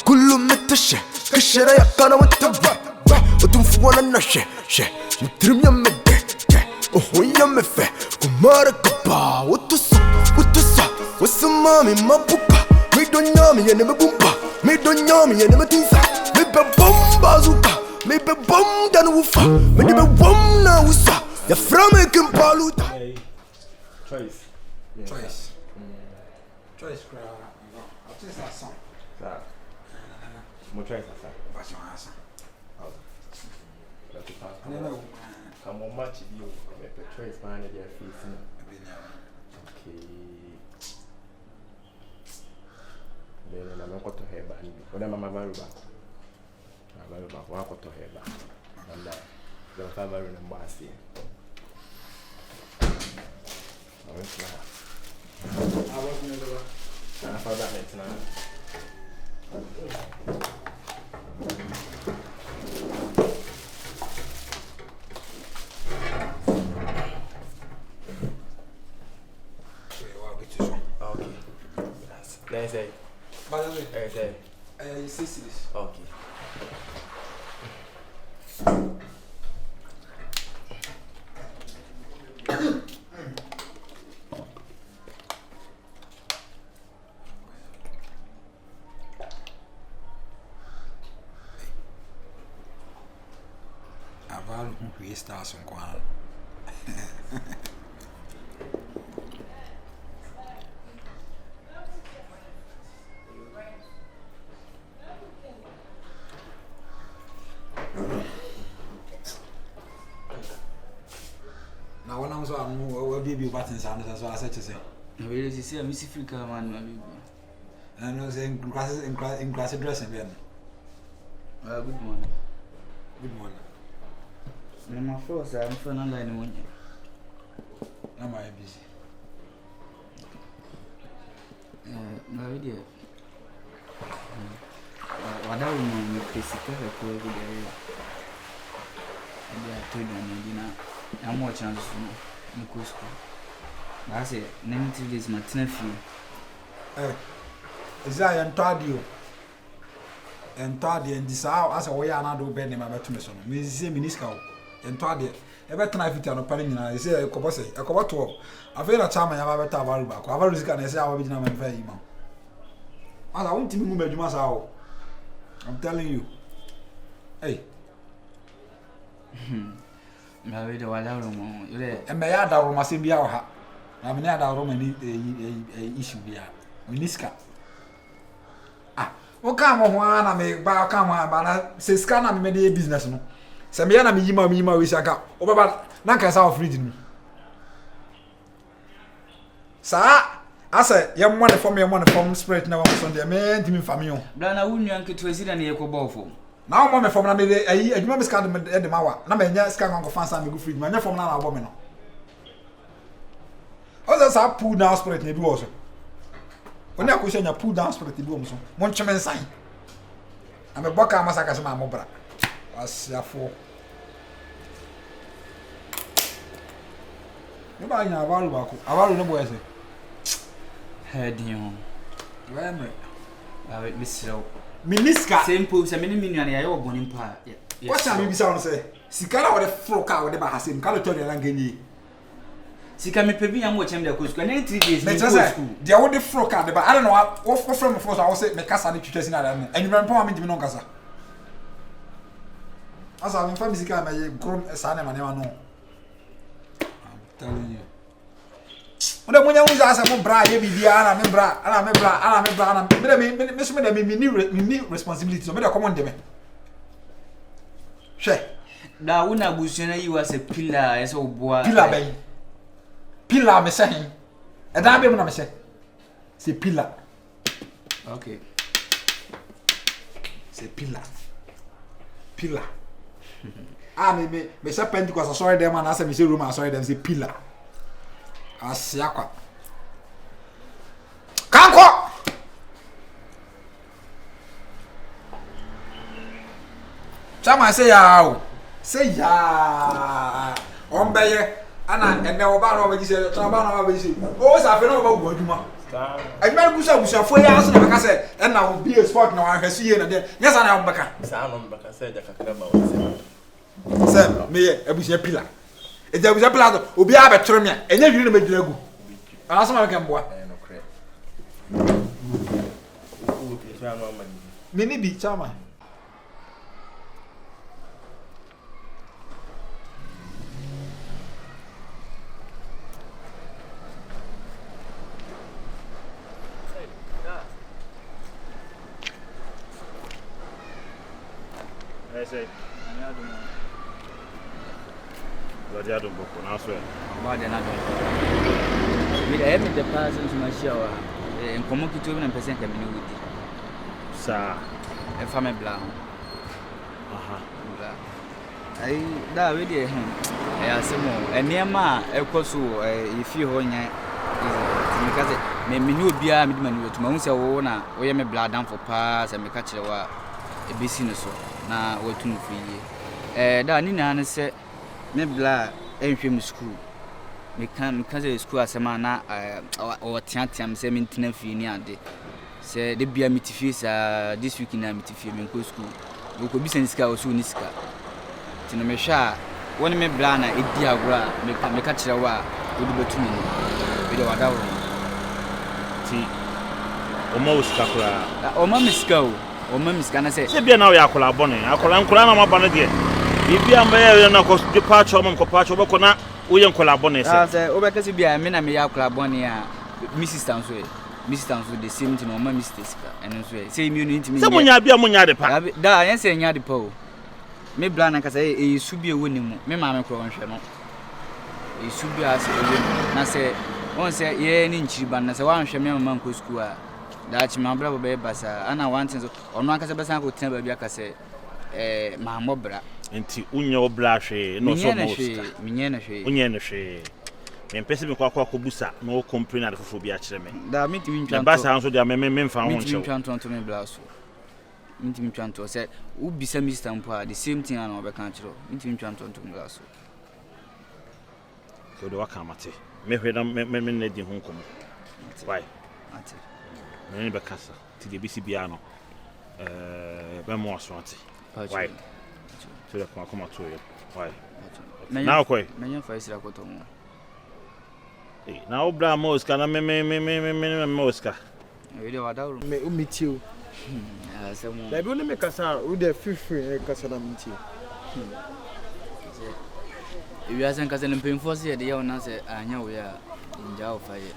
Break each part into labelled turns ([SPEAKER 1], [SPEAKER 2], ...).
[SPEAKER 1] كل متشة كشرة يقانا وتبع وتنفوانا نشة نترم يمده وهو يمفه كمارك با وتصا والسمامي ما بوبا ميدون يامي يعني مبومبا ميدون يامي يعني متنسا ميبا بومبا زوبا ميبا بوم دانوفا ميبا بوم ناوسا يا فرامي كمبالوتا
[SPEAKER 2] Choice crowd. I'll just that song.
[SPEAKER 3] Mo choice asa.
[SPEAKER 2] What's your answer?
[SPEAKER 3] Come on match you. The choice man they are facing. Okay. Then I'm going to have band. When I'm a baruba. Wa ko to heba. And the family number see. I went to
[SPEAKER 2] I was in the
[SPEAKER 3] I found that next now. Okay. Let's say.
[SPEAKER 2] By the way,
[SPEAKER 3] Let's say.
[SPEAKER 2] 6 cities.
[SPEAKER 3] Okay.
[SPEAKER 2] Aval who stars on Kwan. Now when I'm so I'm baby buttons and so I said to say.
[SPEAKER 4] Really, you see, I'm Missy Africa man, my baby.
[SPEAKER 2] And I was in class dressing then.
[SPEAKER 4] Good morning.
[SPEAKER 2] Good morning.
[SPEAKER 4] My first, I'm for online one.
[SPEAKER 2] Am I busy?
[SPEAKER 4] My idea. What I will make physical every day. I told you, I'm watching the school. I say, 90 days, my nephew.
[SPEAKER 2] Is that and Tadio? And Tadia and this hour as a way another bed in my metromission. Miss Minisco and Tadia. Every time I fit on a panina, I say a cobose, a cobato. I feel a charm I have a table back. I've always got a say I will be now and very man. I want to move you must out. I'm telling you. Hey.
[SPEAKER 4] My video, I don't know.
[SPEAKER 2] And may I down must be our hat. I mean, I don't know issue here. Miniska. O come on, I make ba come on, but say scan am me business no. Say me na me yima we saka. O baba na kan sa free me. Sa asa ye money from spirit na one Sunday me ntimi fami o.
[SPEAKER 4] Bla na wunu anke to asida na ye ko bofo.
[SPEAKER 2] Na o mo me from na me ayi adwuma me scan de mawa. Na me nya scan kan ko fansa me go free me nya from na abo me no. O sa pull down spirit na bi wo so. When I question your pull down spirit to do so, Monchaman sign. I'm a boka massacre, my mobra. As ya for. You buy your available. No boy.
[SPEAKER 4] Head you.
[SPEAKER 2] Where
[SPEAKER 4] I will miss you.
[SPEAKER 2] Miniska.
[SPEAKER 4] Same pools, a mini minion, I owe one empire.
[SPEAKER 2] What time you sound say? Sikara with a frock out with the Bahasim, California and Guinea.
[SPEAKER 4] Sika me pebi am watch him the school. Na 3 days
[SPEAKER 2] me school. Dia wo de fro ka de ba I don't know what from force I will say me kasa de twetwe sin ada na. And you remember me no kasa. Asa me family sika me grom sa na ma no. I'm telling you. When the munya unza asa mo bra ye bibia na me bra, ana me so me me responsibility so me dey common de me. Hwe.
[SPEAKER 4] Da una busuana you as a pillar, as o boa.
[SPEAKER 2] Pillar bay. Pillar me say. E da be mo na me say. C'est pillar.
[SPEAKER 4] Okay.
[SPEAKER 2] C'est pillar. Pillar. Ah me say Pentecost sorry dem and say me say Roma sorry dem say pillar. Asiakwa. Kanko. Chama say ya. Say ya. Ombeye ana ene oba na oba say chama na oba say. O sa fe na oba gu aduma. adwuma busa fo ya so na beka say na wo be sport na wa hwese ye na de nyesa na wo beka
[SPEAKER 3] saa no beka say ja kakra ba wo
[SPEAKER 2] se me ye abusia pila eja abusia pila do obi a betwere me enya hwiri na medwira gu anaso ma kan boa
[SPEAKER 3] no kre wo ti so ama ma
[SPEAKER 2] me ni bi chama
[SPEAKER 5] say Lord Adam Boko now swear
[SPEAKER 4] Why they not with the person to my shower and come to 2% community
[SPEAKER 5] sir
[SPEAKER 4] a family blah I that really I say more and near ma if you hold because me no bia me man to my say wo na wo ye me blood down for pass and me catch the wa e business so na watunu free da ni na ne se me bla enhwem school me kan say school asema na o tiam se me ntina free ni ade se de bia metifie sa this week na metifie me ko school wo ko business ka o so ni sika tino me hwa woni me bla na edi agora me ka kire wa wo de betumi ni we de wada wo
[SPEAKER 5] ti o mo uskakura
[SPEAKER 4] o ma miska o ma miska na se
[SPEAKER 5] bia na we akola bone akola na ma bane de bibia mba na ko departure mo ko pacho bako na wo ye nkola bone
[SPEAKER 4] se o be kase bia me na me ya akola bone a Mrs. Tanso the same thing o ma mistakes ka eno so say me no ntimi
[SPEAKER 5] se munya bia munya de pa
[SPEAKER 4] da yen se nya de pa o me bla na kasa e su bia woni mu me ma me kro nhwe no e su bia se e na se on se ye ni nchiri ban na se wa nhwe me ma nko school a da chi ma bra be basa ana one thing so ono akasa be san ko tena ba bia kasa ma mobra
[SPEAKER 5] enti unye obra hwe no so most
[SPEAKER 4] minye na hwe
[SPEAKER 5] unye na hwe me pese me kwa busa no complain na fofo bia kire me
[SPEAKER 4] da me timi ntwanto
[SPEAKER 5] basa hanso dia me mfa ho nche
[SPEAKER 4] me ntwanto me bla so me ntwanto se u bisa Mr. Mpo the same thing ana obeka kire me ntwanto me bla so
[SPEAKER 5] so de waka mate me hwe na me na di ho nkomo why
[SPEAKER 4] ate
[SPEAKER 5] me be kasa ti de bisi bia no be mo aso ate why so de kuma to ye why now koi
[SPEAKER 4] menye fa isira koto mo
[SPEAKER 5] na obra moska na me moska
[SPEAKER 4] we de wada
[SPEAKER 1] me umitio
[SPEAKER 4] asemo
[SPEAKER 1] da bi oni me kasa u de free kasa na mintio
[SPEAKER 4] we asen kasa na mpemfo se de ya na se anya we a nja ofa ye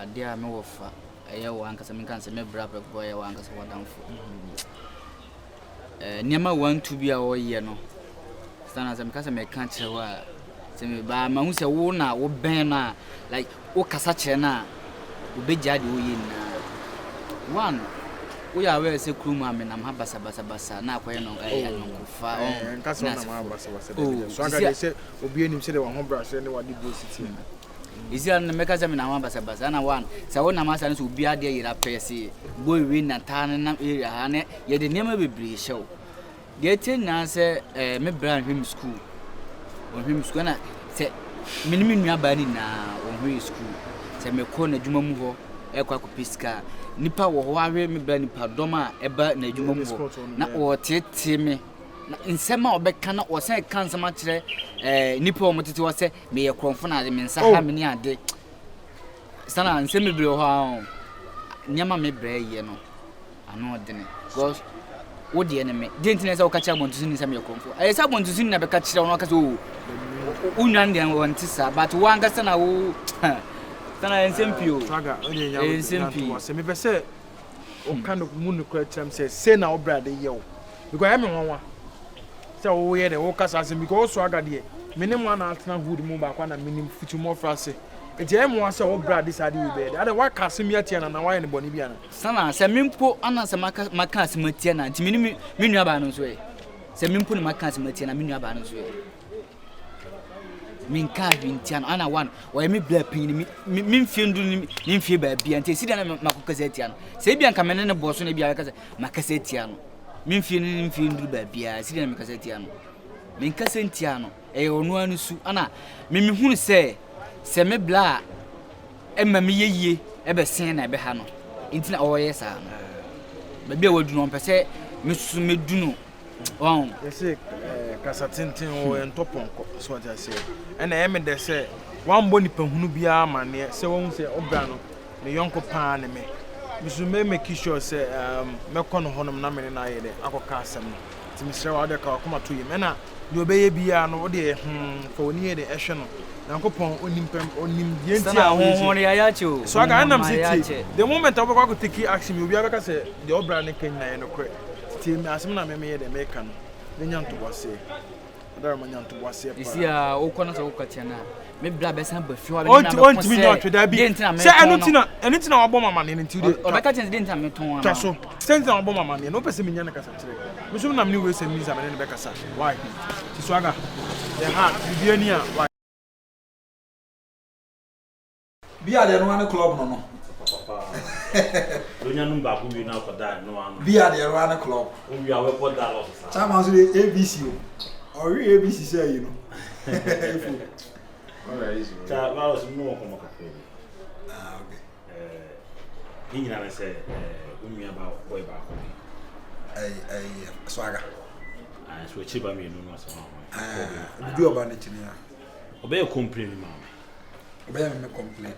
[SPEAKER 4] ade a me wofa eye wo ankasa me kan se me bra boy ye wo ankasa wadanfo niema 1 2 bia wo ye no sana se me kasa me kan kire wa se me ba ma hu se wo na wo ben na like wo kasa kire na wo beja de wo ye na one wo ya we se kruma me na ma basa na akoye no anonkofa
[SPEAKER 1] kasa na ma basa de so aga de se obi enim se de wo ho bra se ne wade bo city
[SPEAKER 4] Izia na meka se me na ma basa na one se wo na ma sa so obi ade yira pese go wi na ta na area ha ne ye de niam bebre hyew de tin na se me brand him school na se minimi nua ba ni na on hwe school se me ko na djuma mu ho e kwa ko piska nipa wo ho awe me brand nipa doma e ba na djuma mu ho na o tete me na nsema obeka na o se kan sama kire nipa o motete wo se me ye kromfo na de me nsa ha me ni ade sana nsema bre ho a nyama me bre ye no ano odene because wo de ne me de ntine se wo ka kira montusi ni se me ye kromfo e se montusi na be ka kira no ka se o unwan de won tisa but wo anga sana wo sana nsempio
[SPEAKER 1] saga onye nya nsempio se me be se o kan no mu no kwa tram se na obra de ye wo because I me wanwa so wo ye de wo kasa se because so aga de minim one atna hood mu ba kwa na minim fitu mo frase enti e mo ase wo brad this ade we be ade wa kase mi atia na wa ye ne boni bia na
[SPEAKER 4] sana se mimpo ana se maka ase matia na enti minim mi nua ba no so e se mimpo ne maka ase matia na mi nua ba no so e min ka hwintia na ana one wo ye mi bla pin ni mi mfiendu ni mfie ba bia enti si de na makokasa atia no se bia nka mene ne boso ne bia kasa makasa atia no mi mfiendu ba bia si de na makasa atia no min kasa atia no e onu anu su ana mi hunu se me bla e ma me yeye ebe sen na ebe ha no intina oye sa no baby wadu no pese mesu medunu oh
[SPEAKER 6] yesi kasa tintin o entoponko so what I say and I am dey say one boni pahunu bia ma ne se won se obra no ne yonko pa ne me mesu me make sure say me kono honom na me na yede akoka asem no ti me sere wa de ka akoma to yim na de obeye bia no wo de for oni ye de ehwe no Nankopon onim yenti a
[SPEAKER 4] ho ya cho
[SPEAKER 6] so aga nam city the moment I go take action you be able to say the obra ne kan na no kre ti me asem na me ye de me kan ne nyanto wase adara ma nyanto wase pa
[SPEAKER 4] isi a wo kono so wo katia na me bra be san ba fi wa
[SPEAKER 6] be na on ti mi no tweda bi se enu ti na wabo mama ne nti de
[SPEAKER 4] o be ka chen de nta me ton
[SPEAKER 6] twa so sense na wabo mama ne no pese me nya na kasa kire me so na me we se mi za me ne be kasa why ti so aga the heart bi ani a why
[SPEAKER 2] Bia de no ane club no.
[SPEAKER 5] Donya numba ku wi na ko da no anu.
[SPEAKER 2] Bia de no ane club.
[SPEAKER 5] O wi awe ko da lo sa.
[SPEAKER 2] Chama so the ABC o. Or ABC say you know.
[SPEAKER 5] Alright. Ta la so no ko makafe.
[SPEAKER 2] Ah okay.
[SPEAKER 5] Ni na se unmi aba boy ba ko.
[SPEAKER 2] Ai swaga.
[SPEAKER 5] Ah so chiba mi no so.
[SPEAKER 2] Ah. Du oba ne chini ya.
[SPEAKER 5] Obe complain ma.
[SPEAKER 2] Obe me complain.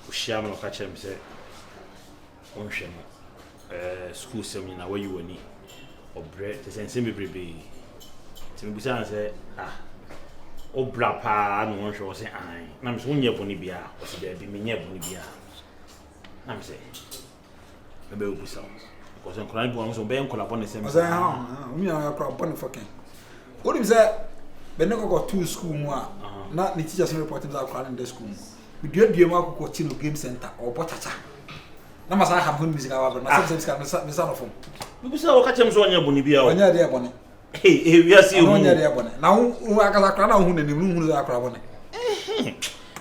[SPEAKER 5] Ushia no ka chem se onhwe no school sem ni na wayi wani obre te sense bebrebe ti me busa se obra pa no onhwe o se an na me so nye boni bia o se be me nye boni bia na me se be busa ko se nkran bi won so be nkola boni sem
[SPEAKER 2] o se mi na akra boni fucking o dim se be ne go to school mu a na ni teachers report them akra in the school we do mu akoko chino game center or botacha na masa ha boni music awa na some ka me sa no fom
[SPEAKER 5] bi busa o ka chem so onye boni bia o
[SPEAKER 2] onye de boni
[SPEAKER 5] wi ase o
[SPEAKER 2] onye de boni na hu akasa akra na hu na ni hu akra boni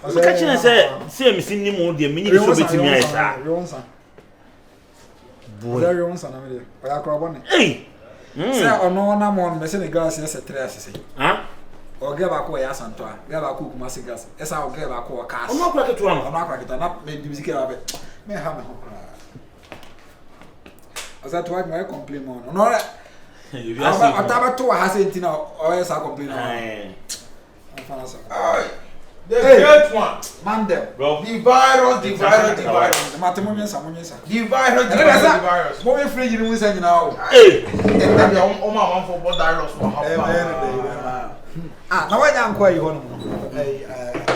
[SPEAKER 5] o ka chine se mi sin ni mo de me ni so betimi ai sa
[SPEAKER 2] boy there you want na me de o akra boni
[SPEAKER 5] se
[SPEAKER 2] ono na mo me se ne gas se 3 asese o ge ba ko ya santo a ge ba ko kuma se gas esa o ge ba ko cash
[SPEAKER 5] ono akra ketu ano
[SPEAKER 2] ono akra ketu na me di music ba be me ha me ho asa to wa me complain mo no ataba to ha se ntina o ya sa complain no afana sa
[SPEAKER 6] the great one
[SPEAKER 2] man them
[SPEAKER 6] bro the virus
[SPEAKER 2] the matemo nyensa
[SPEAKER 6] the virus
[SPEAKER 2] mo me free ni nsa nyina o
[SPEAKER 6] o ma wan for virus for
[SPEAKER 2] na wanya nko ayi hono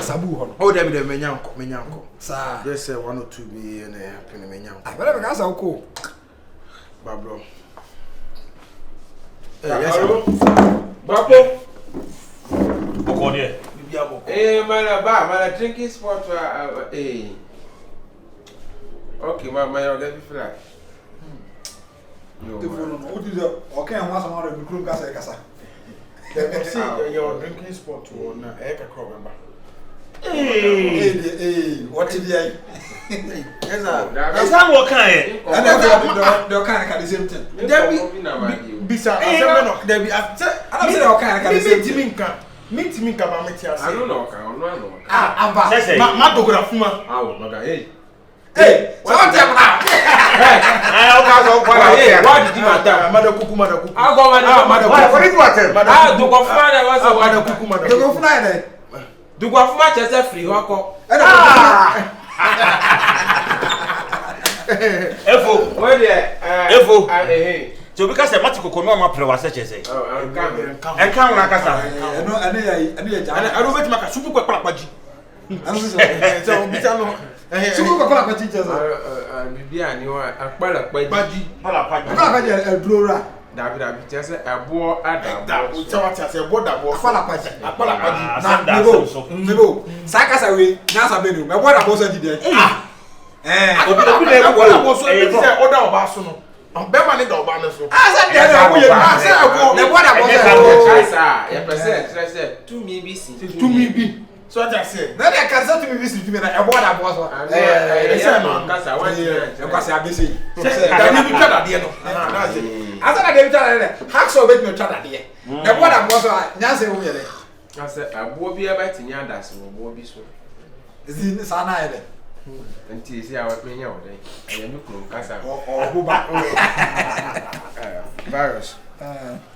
[SPEAKER 2] sabu hono
[SPEAKER 6] o dem me nyanko
[SPEAKER 2] sa
[SPEAKER 6] just say 1 or 2 be na happen me nyanko
[SPEAKER 2] bele be ka sa ko
[SPEAKER 6] ba bro
[SPEAKER 2] yes
[SPEAKER 6] Bapo
[SPEAKER 5] boko de
[SPEAKER 6] bibia boko
[SPEAKER 7] man drinking sport okay man you get fly
[SPEAKER 2] the phone no o do okay and once more the group kasa
[SPEAKER 6] see your drinking sport na e ka crop member
[SPEAKER 2] what did you
[SPEAKER 6] yes
[SPEAKER 5] asa wo kan e
[SPEAKER 2] and they kind of the same thing
[SPEAKER 6] bisa asem no there be
[SPEAKER 2] I don't kind of the same thing
[SPEAKER 6] me ba me ti ase
[SPEAKER 7] I don't know kan no
[SPEAKER 2] amba
[SPEAKER 6] ma dogora fuma
[SPEAKER 7] maga
[SPEAKER 2] so what them now
[SPEAKER 7] o ka so kwa what did you matter
[SPEAKER 6] madakuku
[SPEAKER 7] ago
[SPEAKER 6] what did you matter
[SPEAKER 7] do go fuma na was
[SPEAKER 6] madakuku
[SPEAKER 2] they go fly there
[SPEAKER 7] do go fuma chese free wako
[SPEAKER 5] efo
[SPEAKER 7] where there
[SPEAKER 5] efo so because the matic ko no ma pre wase chese enkan na kasa
[SPEAKER 2] no ane ya
[SPEAKER 6] ana ado beti maka supu kwa paji so bita no
[SPEAKER 2] suku ko kwa teachers
[SPEAKER 7] bibia ni wa akpala
[SPEAKER 6] paji
[SPEAKER 5] hala paji
[SPEAKER 2] kwa ka drora
[SPEAKER 7] dabi chese abo adabo
[SPEAKER 6] chawati ase ebo dabo
[SPEAKER 2] akpala paji
[SPEAKER 5] na
[SPEAKER 2] nebo sakasa we na sabenu me boda bo so dide
[SPEAKER 5] obi na
[SPEAKER 6] ebo so e say order oba so no be ma ni da oba no so
[SPEAKER 2] asa de na wuye asa abo me boda bo so
[SPEAKER 7] asa ya pese tu mi bi
[SPEAKER 6] so that say
[SPEAKER 2] na de ka so to me visit to me na e boda bo so
[SPEAKER 7] say no kasa wa ni
[SPEAKER 2] e kwase abesi
[SPEAKER 6] da ni bi tada de no na say
[SPEAKER 2] asa na de bi tada de hack so bet me tada de e boda bo so nyanse wo yele
[SPEAKER 7] asa abo bi aba tinya das wo bo bi so
[SPEAKER 2] zin sana yele
[SPEAKER 3] Until see how many hours. I am looking casa.
[SPEAKER 6] Virus.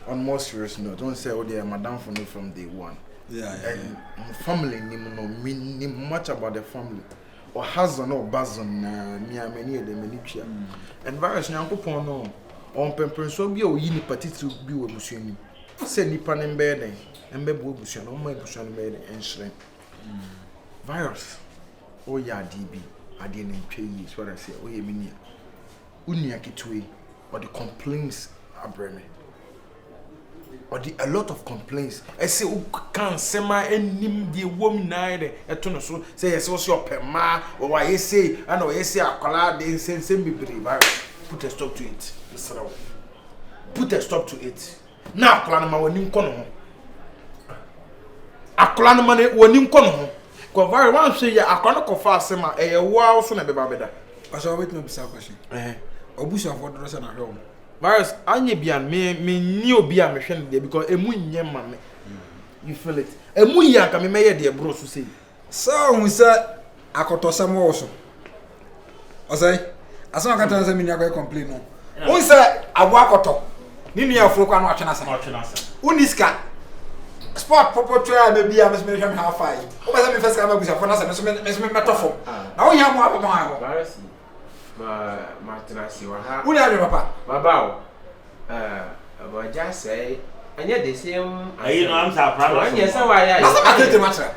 [SPEAKER 6] On more serious note, don't say, oh, they are madam for me from day one. And family, no much about the family. Or husband or bazon, near many of them. And Virus, Yanko Pono, on Pemper, so be a yini partitu be with Mussini. Send Nipan and bed, and Bebo Bushan, on my Bushan bed and shrink. Virus. Oh, yeah, DB. I didn't pay you, is what I say. Oh, yeah, Minia. Uniakitwe, or the complaints are bringing. Or a lot of complaints. I say, who can't say my name, the woman, I don't so say, yes, what's your pema, or why you say, I know, you say, I call they send me virus. Put a stop to it, Mr. Put a stop to it. Now, Clanama, when you come home. A Clanama, when you come home. Because very one say, I can't confess, Sema, a wow, son of a babeda.
[SPEAKER 2] I shall wait no question. Obusa for the rest of the home.
[SPEAKER 6] Virus, I need be me new be a machine there because a moon yam man. You feel it. A moon yak, I may dear bros to say.
[SPEAKER 2] So we said, I could toss some also. I say, as long as I tell them, I complain. We said, I walk or talk. Nini folk and watching us. Uniska. Sport proper try maybe I must make him half five. What was the first time I was for us and Miss Metaphor? Now you have more of my
[SPEAKER 3] Martinasi wa ha.
[SPEAKER 2] Who are you, Papa?
[SPEAKER 3] Baba, but just say, and yet the same.
[SPEAKER 5] You know, I'm surprised.
[SPEAKER 3] Yes, why
[SPEAKER 2] I did the matter.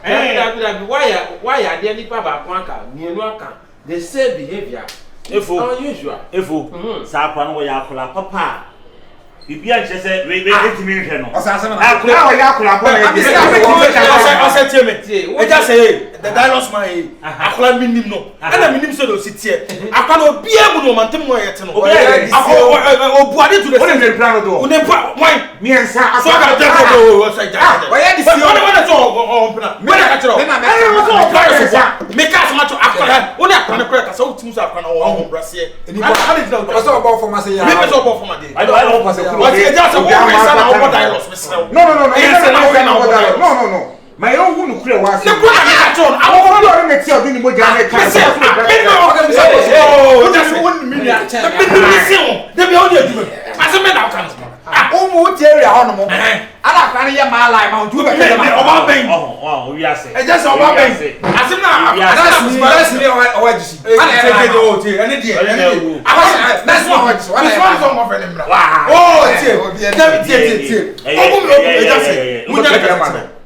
[SPEAKER 3] Why are there any Papa Quanka, near Waka? The same behavior.
[SPEAKER 5] If
[SPEAKER 3] unusual.
[SPEAKER 5] If Sapan or Yakula, Papa. If you just said, we get me.
[SPEAKER 2] I said,
[SPEAKER 6] the dialogue's my I call me no. And I mean, so sit here. I cannot be able to maintain my eternal. Oh, body to the plan. Why? Me and Sam. So I got to why are this open? When I got to make us much after when I can crack us out to Musa or Brazil. And I saw about for myself. Maybe so for my day. I don't know what just a woman. No.
[SPEAKER 7] My own wouldn't clear was
[SPEAKER 6] the good I want to make sure you would get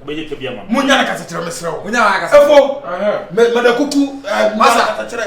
[SPEAKER 6] Munyana kasa kyerɛ mesrɛ wo. Munyana kasa. Efo, me da kuku masa kasa kyerɛ.